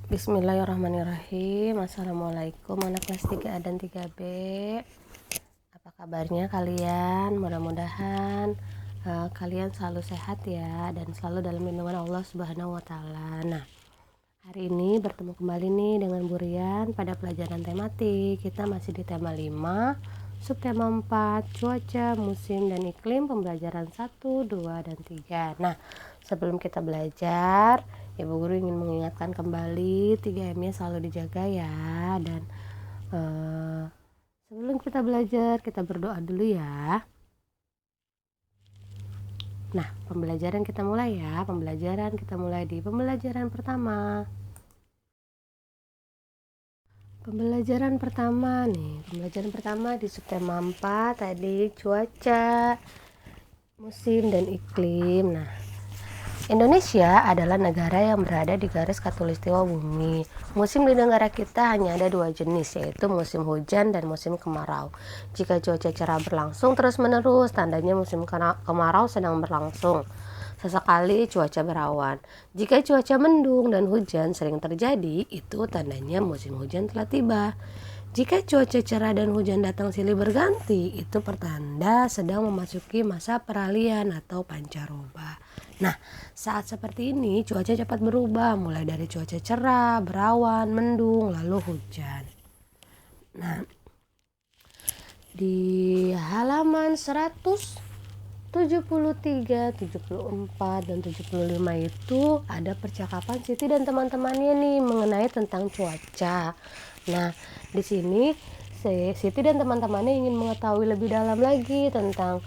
Bismillahirrahmanirrahim. Assalamualaikum anak kelas 3A dan 3B. Apa kabarnya kalian? Mudah-mudahan kalian selalu sehat ya, dan selalu dalam lindungan Allah Subhanahu wa Ta'ala. Nah, hari ini bertemu kembali nih dengan Bu Rian pada pelajaran tematik. Kita masih di tema 5, subtema 4, cuaca, musim, dan iklim, pembelajaran 1, 2, dan 3. Nah, sebelum kita belajar, Ibu Guru ingin mengingatkan kembali 3M-nya selalu dijaga ya. Dan sebelum kita belajar, kita berdoa dulu ya. Nah, pembelajaran kita mulai ya. Pembelajaran kita mulai di pembelajaran pertama. Pembelajaran pertama nih. Pembelajaran pertama di subtema 4 tadi cuaca, musim, dan iklim. Nah, Indonesia adalah negara yang berada di garis khatulistiwa bumi. Musim di negara kita hanya ada 2 jenis, yaitu musim hujan dan musim kemarau. Jika cuaca cerah berlangsung terus-menerus, tandanya musim kemarau sedang berlangsung. Sesekali cuaca berawan. Jika cuaca mendung dan hujan sering terjadi, itu tandanya musim hujan telah tiba. Jika cuaca cerah dan hujan datang silih berganti, itu pertanda sedang memasuki masa peralihan atau pancaroba. Nah, saat seperti ini cuaca cepat berubah, mulai dari cuaca cerah, berawan, mendung, lalu hujan. Nah, di halaman 173, 74, dan 75 itu ada percakapan Siti dan teman-temannya nih mengenai tentang cuaca. Nah, di sini Siti dan teman-temannya ingin mengetahui lebih dalam lagi tentang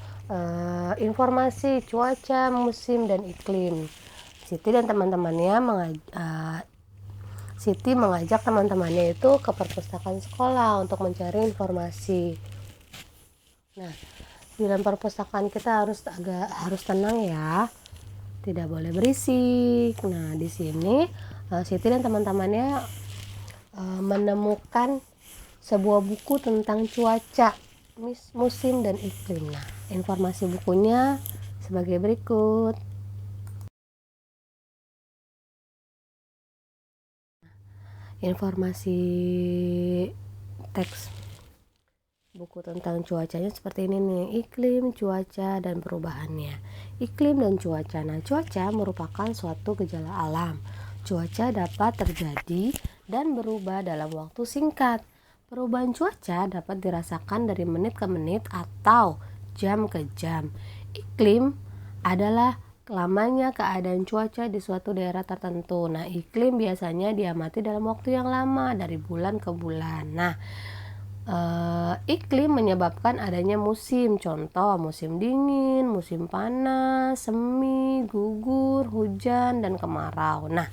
informasi cuaca, musim, dan iklim. Siti dan teman-temannya Siti mengajak teman-temannya itu ke perpustakaan sekolah untuk mencari informasi. Nah, di dalam perpustakaan kita harus tenang ya, tidak boleh berisik. Nah, di sini Siti dan teman-temannya menemukan sebuah buku tentang cuaca, musim, dan iklim. Nah, informasi bukunya sebagai berikut. Informasi teks buku tentang cuacanya seperti ini nih: iklim, cuaca, dan perubahannya. Iklim dan cuaca. Nah, cuaca merupakan suatu gejala alam. Cuaca dapat terjadi dan berubah dalam waktu singkat. Perubahan cuaca dapat dirasakan dari menit ke menit atau jam ke jam. Iklim adalah lamanya keadaan cuaca di suatu daerah tertentu. Nah, iklim biasanya diamati dalam waktu yang lama, dari bulan ke bulan. Nah, iklim menyebabkan adanya musim. Contoh, musim dingin, musim panas, semi, gugur, hujan, dan kemarau. Nah,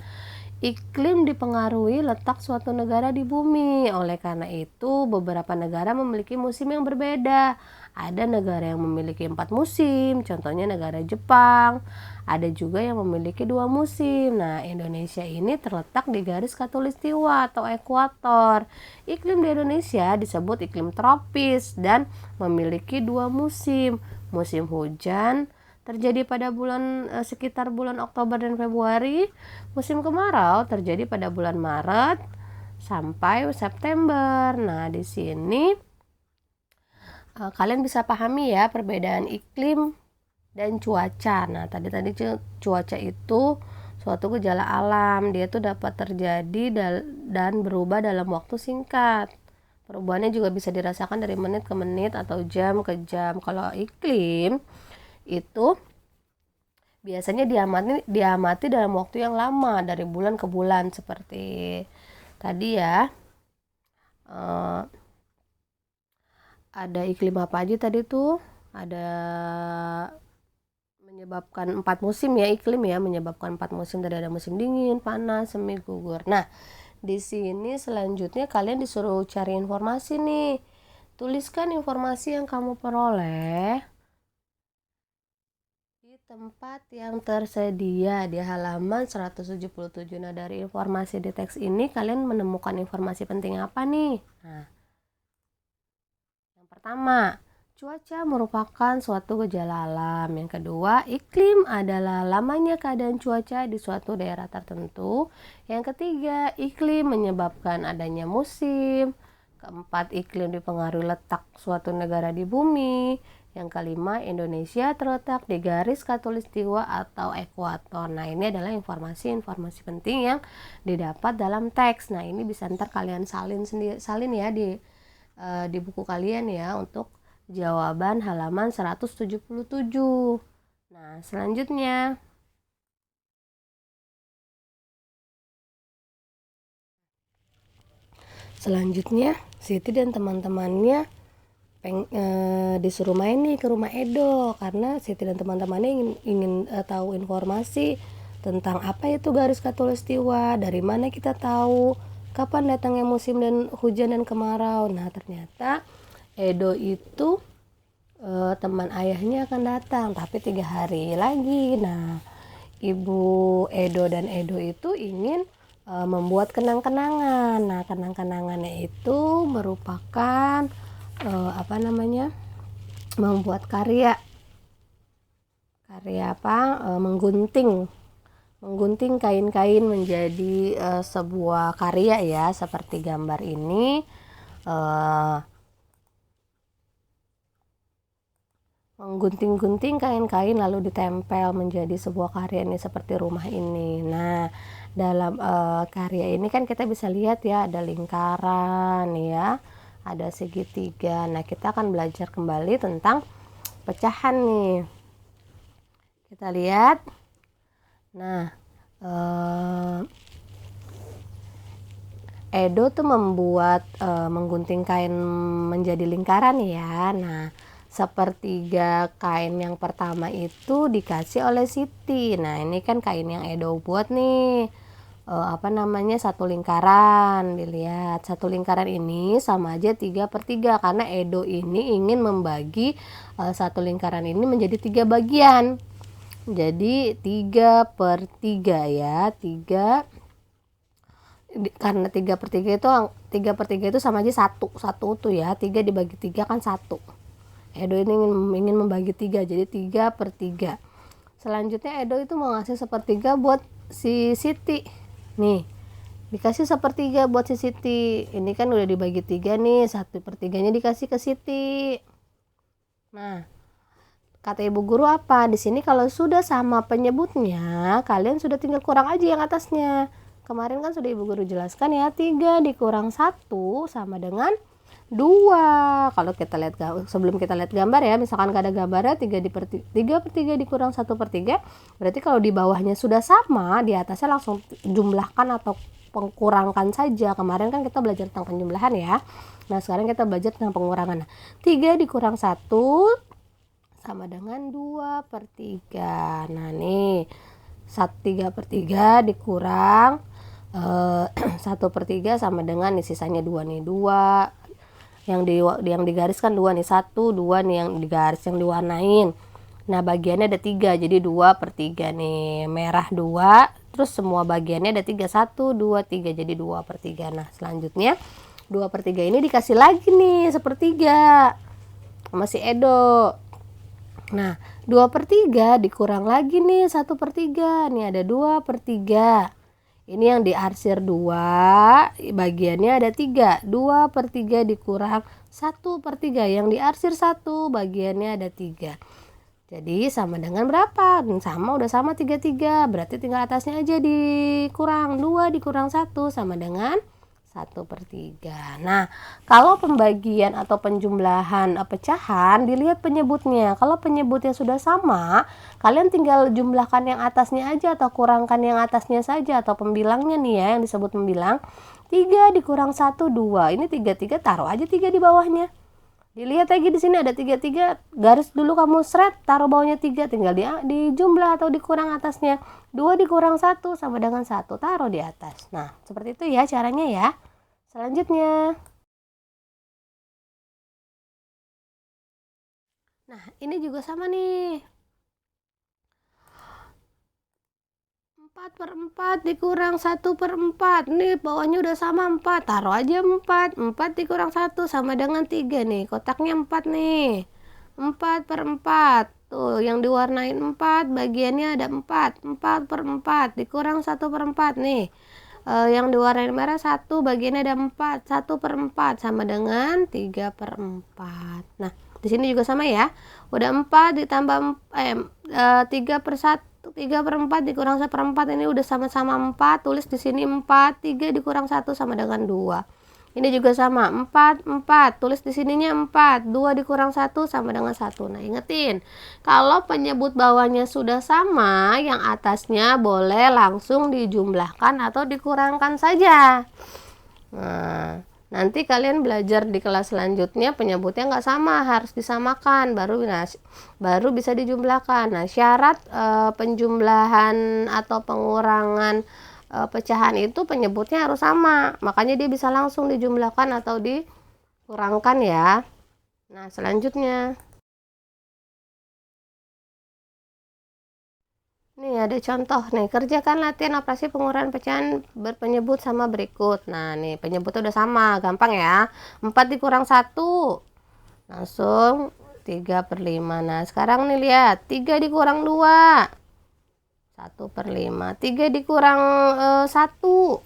iklim dipengaruhi letak suatu negara di bumi. Oleh karena itu, beberapa negara memiliki musim yang berbeda. Ada negara yang memiliki 4 musim, contohnya negara Jepang. Ada juga yang memiliki 2 musim. Nah, Indonesia ini terletak di garis khatulistiwa atau ekuator. Iklim di Indonesia disebut iklim tropis dan memiliki 2 musim. Musim hujan terjadi pada sekitar bulan Oktober dan Februari. Musim kemarau terjadi pada bulan Maret sampai September. Nah, di sini kalian bisa pahami ya perbedaan iklim dan cuaca. Nah, tadi cuaca itu suatu gejala alam. Dia tuh dapat terjadi dan berubah dalam waktu singkat. Perubahannya juga bisa dirasakan dari menit ke menit atau jam ke jam. Kalau iklim itu biasanya diamati dalam waktu yang lama, dari bulan ke bulan, seperti tadi ya. Ada iklim apa aja tadi tuh? Ada menyebabkan 4 musim ya, iklim ya, menyebabkan 4 musim. Tadi ada musim dingin, panas, semi, gugur. Nah, di sini selanjutnya kalian disuruh cari informasi nih. Tuliskan informasi yang kamu peroleh di tempat yang tersedia di halaman 177. Nah, dari informasi di teks ini kalian menemukan informasi penting apa nih? Nah, yang pertama, Cuaca merupakan suatu gejala alam. Yang kedua, iklim adalah lamanya keadaan cuaca di suatu daerah tertentu. Yang ketiga, iklim menyebabkan adanya musim. Keempat, iklim dipengaruhi letak suatu negara di bumi. Yang kelima, Indonesia terletak di garis khatulistiwa atau ekuator. Nah, ini adalah informasi-informasi penting yang didapat dalam teks. Nah, ini bisa ntar kalian salin ya di buku kalian ya untuk jawaban halaman 177. Nah, selanjutnya Siti dan teman-temannya disuruh main nih ke rumah Edo karena Siti dan teman-temannya ingin tahu informasi tentang apa itu garis khatulistiwa, dari mana kita tahu kapan datangnya musim dan hujan dan kemarau. Nah, ternyata Edo itu teman ayahnya akan datang tapi 3 hari lagi. Nah, Ibu Edo dan Edo itu ingin membuat kenang-kenangan. Nah, kenang-kenangannya itu merupakan membuat karya menggunting kain-kain menjadi sebuah karya ya, seperti gambar ini. Menggunting-gunting kain-kain lalu ditempel menjadi sebuah karya ini seperti rumah ini. Nah, dalam karya ini kan kita bisa lihat ya, ada lingkaran ya, ada segitiga. Nah, kita akan belajar kembali tentang pecahan nih. Kita lihat. Nah, Edo tuh membuat menggunting kain menjadi lingkaran ya. Nah, sepertiga kain yang pertama itu dikasih oleh Siti. Nah, ini kan kain yang Edo buat nih. Satu lingkaran. Dilihat, satu lingkaran ini sama aja 3/3 karena Edo ini ingin membagi satu lingkaran ini menjadi 3 bagian. Jadi 3/3 ya. Karena 3/3 itu sama aja satu utuh ya. 3 dibagi 3 kan 1. Edo ini ingin membagi 3, jadi 3/3. Selanjutnya Edo itu mau ngasih sepertiga buat si Siti. Nih, dikasih sepertiga buat si Siti. Ini kan udah dibagi 3 nih, 1/3-nya dikasih ke Siti. Nah, kata ibu guru apa? Di sini kalau sudah sama penyebutnya, kalian sudah tinggal kurang aja yang atasnya. Kemarin kan sudah ibu guru jelaskan ya, 3 dikurang 1 sama dengan 2. Kalau kita lihat, sebelum kita lihat gambar ya, misalkan gak ada gambarnya, 3/3 dikurang 1/3, berarti kalau di bawahnya sudah sama, di atasnya langsung jumlahkan atau pengkurangkan saja. Kemarin kan kita belajar tentang penjumlahan ya. Nah, sekarang kita belajar tentang pengurangan. 3 dikurang 1 sama dengan 2/3. Nah, nih 3/3 dikurang 1/3 sama dengan nih, sisanya 2 nih. 2 yang digariskan 2 nih, 1, 2 nih yang digaris, yang diwarnain. Nah, bagiannya ada 3, jadi 2/3 nih. Merah 2, terus semua bagiannya ada 3, 1, 2, 3, jadi 2/3. Nah, selanjutnya 2/3 ini dikasih lagi nih sepertiga sama si Edo. Nah, 2/3 dikurang lagi nih 1/3. Nih ada 2/3. Ini yang diarsir 2, bagiannya ada 3. 2/3 dikurang 1/3. Yang diarsir 1, bagiannya ada 3. Jadi sama dengan berapa? Sama, udah sama 3/3. Berarti tinggal atasnya aja dikurang. 2 dikurang 1 sama dengan 1/3. Nah, kalau pembagian atau penjumlahan pecahan, dilihat penyebutnya. Kalau penyebutnya sudah sama, kalian tinggal jumlahkan yang atasnya aja atau kurangkan yang atasnya saja, atau pembilangnya nih ya, yang disebut pembilang. 3 dikurang 1, 2. Ini 3/3, taruh aja 3 di bawahnya. Dilihat lagi di sini ada 3/3, garis dulu kamu seret, taruh bawahnya 3, tinggal dijumlah atau dikurang atasnya. 2 dikurang 1 sama dengan 1, taruh di atas. Nah, seperti itu ya caranya ya. Selanjutnya. Nah, ini juga sama nih. 4/4 dikurang 1/4. Nih bawahnya udah sama 4. Taruh aja 4. 4 dikurang 1 sama dengan 3 nih. Kotaknya 4 nih. 4/4. Tuh, yang diwarnain 4, bagiannya ada 4. 4/4 dikurang 1/4 nih. Yang diwarnain merah 1, bagiannya ada 4. 1/4 sama dengan 3/4. Nah, di sini juga sama ya. Udah 4 ditambah 3/4 dikurang 1/4, ini udah sama-sama 4. Tulis di sini 4. 3 dikurang 1 sama dengan 2. Ini juga sama, 4, tulis di sininya 4, 2 dikurang 1 sama dengan 1. Nah, ingetin, kalau penyebut bawahnya sudah sama, yang atasnya boleh langsung dijumlahkan atau dikurangkan saja. Nah, nanti kalian belajar di kelas selanjutnya penyebutnya nggak sama, harus disamakan, baru bisa dijumlahkan. Nah, syarat penjumlahan atau pengurangan pecahan itu penyebutnya harus sama, makanya dia bisa langsung dijumlahkan atau dikurangkan ya. Nah, selanjutnya nih ada contoh nih, kerjakan latihan operasi pengurangan pecahan berpenyebut sama berikut. Nah, nih penyebutnya udah sama, gampang ya. 4 dikurang 1 langsung 3/5. Nah, sekarang nih lihat, 3 dikurang 2 1/5. 3 dikurang 1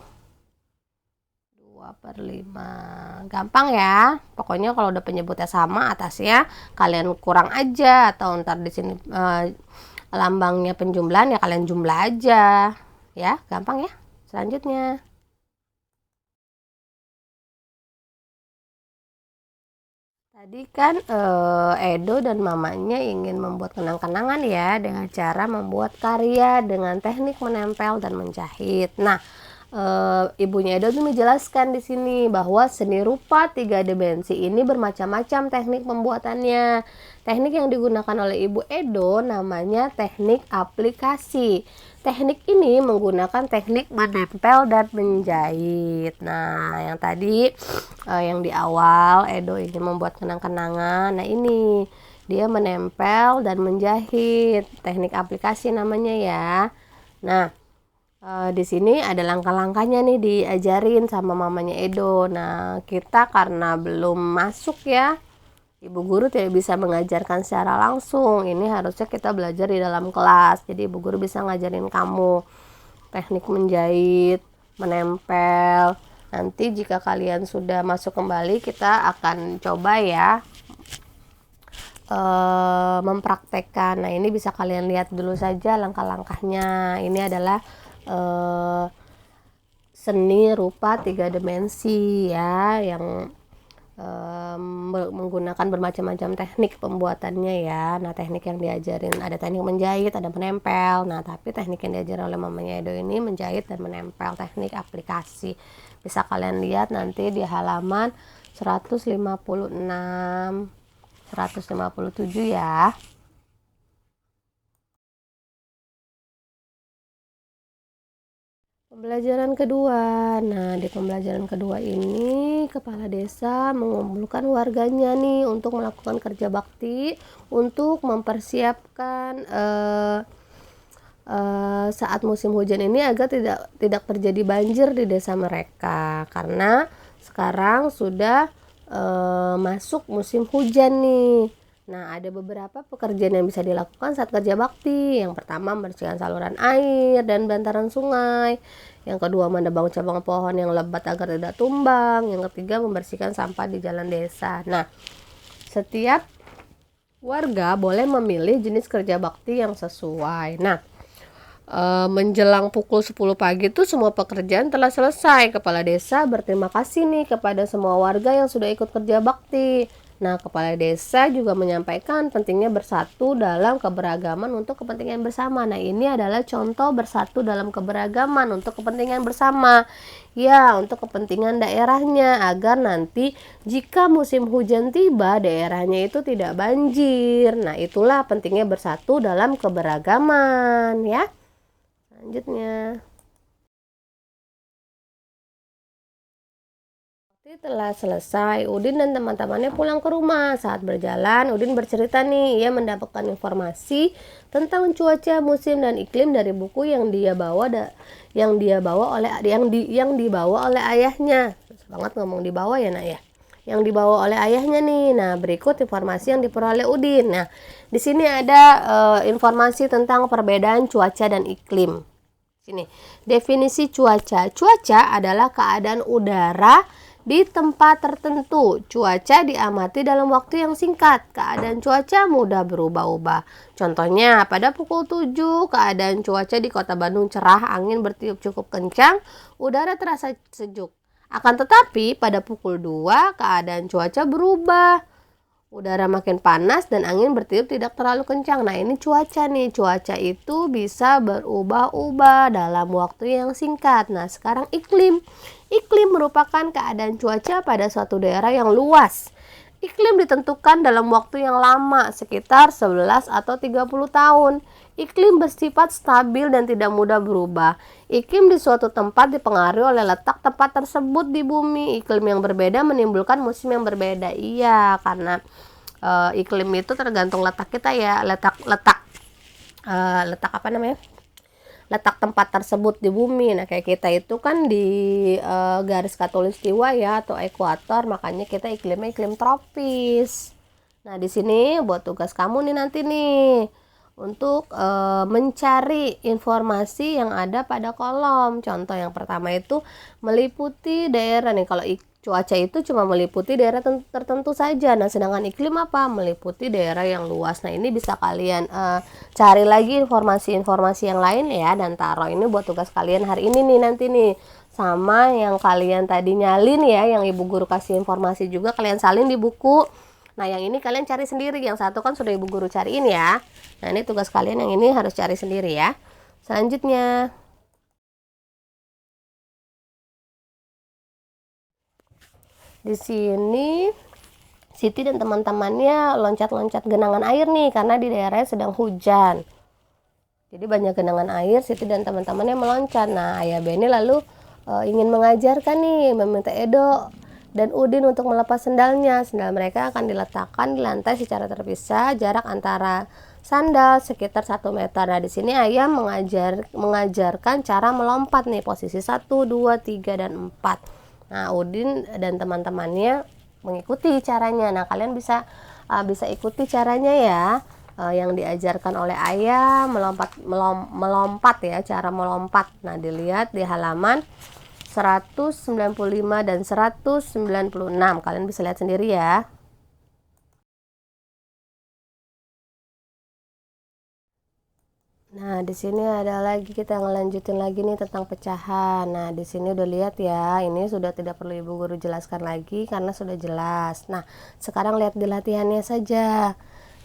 2/5. Gampang ya. Pokoknya kalau udah penyebutnya sama atasnya kalian kurang aja, atau ntar di sini lambangnya penjumlahan ya kalian jumlah aja. Ya, gampang ya. Selanjutnya. Tadi kan Edo dan mamanya ingin membuat kenang-kenangan ya dengan cara membuat karya dengan teknik menempel dan menjahit. Nah, ibunya Edo tuh menjelaskan di sini bahwa seni rupa 3 dimensi ini bermacam-macam teknik pembuatannya. Teknik yang digunakan oleh Ibu Edo namanya teknik aplikasi. Teknik ini menggunakan teknik menempel dan menjahit. Nah, yang tadi yang di awal Edo ini membuat kenang-kenangan. Nah, ini dia menempel dan menjahit. Teknik aplikasi namanya ya. Nah, di sini ada langkah-langkahnya nih diajarin sama mamanya Edo. Nah, kita karena belum masuk ya, ibu guru tidak bisa mengajarkan secara langsung. Ini harusnya kita belajar di dalam kelas. Jadi ibu guru bisa ngajarin kamu teknik menjahit, menempel. Nanti jika kalian sudah masuk kembali, kita akan coba ya mempraktekkan. Nah, ini bisa kalian lihat dulu saja langkah-langkahnya. Ini adalah seni rupa 3 dimensi ya, yang menggunakan bermacam-macam teknik pembuatannya ya. Nah, teknik yang diajarin ada teknik menjahit, ada menempel. Nah, tapi teknik yang diajarin oleh mamanya Edo ini menjahit dan menempel, teknik aplikasi. Bisa kalian lihat nanti di halaman 156, 157 ya. Pembelajaran kedua. Nah, di pembelajaran kedua ini kepala desa mengumpulkan warganya nih untuk melakukan kerja bakti untuk mempersiapkan saat musim hujan ini agar tidak terjadi banjir di desa mereka, karena sekarang sudah masuk musim hujan nih. Nah, ada beberapa pekerjaan yang bisa dilakukan saat kerja bakti. Yang pertama, membersihkan saluran air dan bantaran sungai. Yang kedua, menebang cabang pohon yang lebat agar tidak tumbang. Yang ketiga, membersihkan sampah di jalan desa. Nah, setiap warga boleh memilih jenis kerja bakti yang sesuai. Nah, menjelang pukul 10 pagi itu semua pekerjaan telah selesai. Kepala desa berterima kasih nih kepada semua warga yang sudah ikut kerja bakti. Nah, kepala desa juga menyampaikan pentingnya bersatu dalam keberagaman untuk kepentingan bersama. Nah, ini adalah contoh bersatu dalam keberagaman untuk kepentingan bersama. Ya, untuk kepentingan daerahnya, agar nanti jika musim hujan tiba, daerahnya itu tidak banjir. Nah, itulah pentingnya bersatu dalam keberagaman ya. Selanjutnya. Setelah selesai, Udin dan teman-temannya pulang ke rumah. Saat berjalan, Udin bercerita nih, ia mendapatkan informasi tentang cuaca, musim dan iklim dari buku yang dibawa oleh ayahnya. Banget ngomong dibawa ya, Nak ya. yang dibawa oleh ayahnya nih. Nah, berikut informasi yang diperoleh Udin. Nah, di sini ada informasi tentang perbedaan cuaca dan iklim. Sini, definisi cuaca. Cuaca adalah keadaan udara di tempat tertentu. Cuaca diamati dalam waktu yang singkat. Keadaan cuaca mudah berubah-ubah. Contohnya, pada pukul 7, keadaan cuaca di Kota Bandung cerah, angin bertiup cukup kencang, udara terasa sejuk. Akan tetapi, pada pukul 2, keadaan cuaca berubah. Udara makin panas dan angin bertiup tidak terlalu kencang. Nah, ini cuaca nih. Cuaca itu bisa berubah-ubah dalam waktu yang singkat. Nah, sekarang iklim. Iklim merupakan keadaan cuaca pada suatu daerah yang luas. Iklim ditentukan dalam waktu yang lama, sekitar 11 atau 30 tahun. Iklim bersifat stabil dan tidak mudah berubah. Iklim di suatu tempat dipengaruhi oleh letak tempat tersebut di bumi. Iklim yang berbeda menimbulkan musim yang berbeda. Iya, karena iklim itu tergantung letak kita ya, letak apa namanya? Letak tempat tersebut di bumi. Nah, kayak kita itu kan di garis khatulistiwa ya atau ekuator, makanya kita iklimnya iklim tropis. Nah, di sini buat tugas kamu nih nanti nih untuk mencari informasi yang ada pada kolom. Contoh yang pertama itu meliputi daerah nih. Kalau cuaca itu cuma meliputi daerah tertentu saja. Nah, sedangkan iklim apa? Meliputi daerah yang luas. Nah, ini bisa kalian cari lagi informasi-informasi yang lain ya, dan taruh ini buat tugas kalian hari ini nih nanti nih. Sama yang kalian tadi nyalin ya, yang ibu guru kasih informasi juga kalian salin di buku. Nah, yang ini kalian cari sendiri. Yang satu kan sudah ibu guru cariin ya. Nah, ini tugas kalian yang ini harus cari sendiri ya. Selanjutnya, di sini Siti dan teman-temannya loncat-loncat genangan air nih karena di daerahnya sedang hujan. Jadi banyak genangan air, Siti dan teman-temannya meloncat. Nah, Ayah Beni lalu ingin mengajarkan nih, meminta Edo dan Udin untuk melepas sendalnya. Sendal mereka akan diletakkan di lantai secara terpisah, jarak antara sandal sekitar 1 meter. Nah, di sini Ayah mengajarkan cara melompat nih, posisi 1, 2, 3, dan 4. Nah, Udin dan teman-temannya mengikuti caranya. Nah, kalian bisa ikuti caranya ya, yang diajarkan oleh Ayah melompat ya, cara melompat. Nah, dilihat di halaman 195 dan 196. Kalian bisa lihat sendiri ya. Nah, di sini ada lagi, kita ngelanjutin lagi nih tentang pecahan. Nah, di sini udah lihat ya, ini sudah tidak perlu ibu guru jelaskan lagi karena sudah jelas. Nah, sekarang lihat di latihannya saja.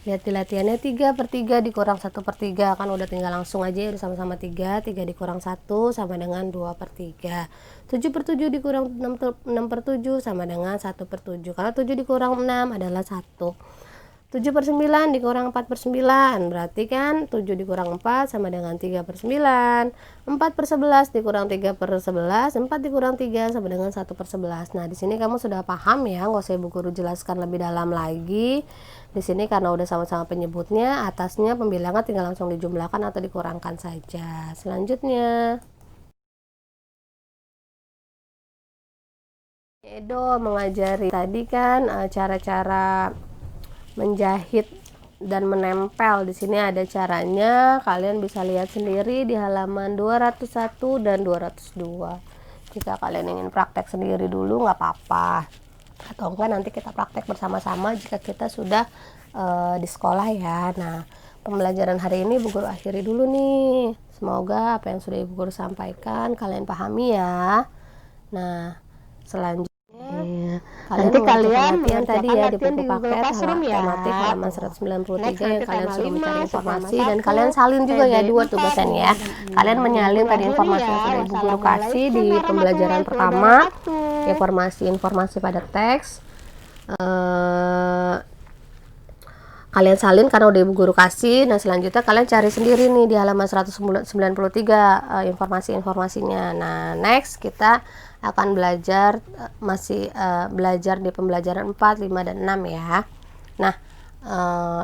Lihat di latihannya 3/3 dikurang 1/3, kan udah tinggal langsung aja ya, sama-sama 3 dikurang 1 sama dengan 2/3. 7/7 dikurang 6/7 sama dengan 1/7. Kalau 7 dikurang 6 adalah 1. 7/9 dikurang 4/9, berarti kan 7 dikurang 4 sama dengan 3/9. 4/11 dikurang 3/11, 4 dikurang 3 sama dengan 1/11. Nah, di sini kamu sudah paham ya, nggak usah ibu guru jelaskan lebih dalam lagi. Di sini karena udah sama-sama penyebutnya, atasnya pembilangan tinggal langsung dijumlahkan atau dikurangkan saja. Selanjutnya, Edo mengajari tadi kan cara-cara menjahit dan menempel. Di sini ada caranya, kalian bisa lihat sendiri di halaman 201 dan 202. Jika kalian ingin praktek sendiri dulu nggak apa-apa, atau enggak nanti kita praktek bersama-sama jika kita sudah di sekolah ya. Nah, pembelajaran hari ini ibu guru akhiri dulu nih. Semoga apa yang sudah ibu guru sampaikan kalian pahami ya. Nah, selanjutnya nanti kalian yang tadi ya di buku di Google paket Classroom ya. tematik halaman 193 yang kalian suruh mencari 5, informasi, sama dan 1, kalian salin juga ya 2 PB4, tugasan ya. Kalian menyalin tadi informasi yang sudah ibu guru kasih di pembelajaran pertama, informasi pada teks. Kalian salin karena udah ibu guru kasih. Nah, selanjutnya kalian cari sendiri nih di halaman 193 informasi-informasinya. Nah, next kita akan belajar belajar di pembelajaran 4, 5, dan 6 ya. Nah,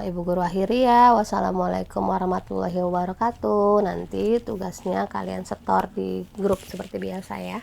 ibu guru akhiri ya. Wassalamualaikum warahmatullahi wabarakatuh. Nanti tugasnya kalian setor di grup seperti biasa ya.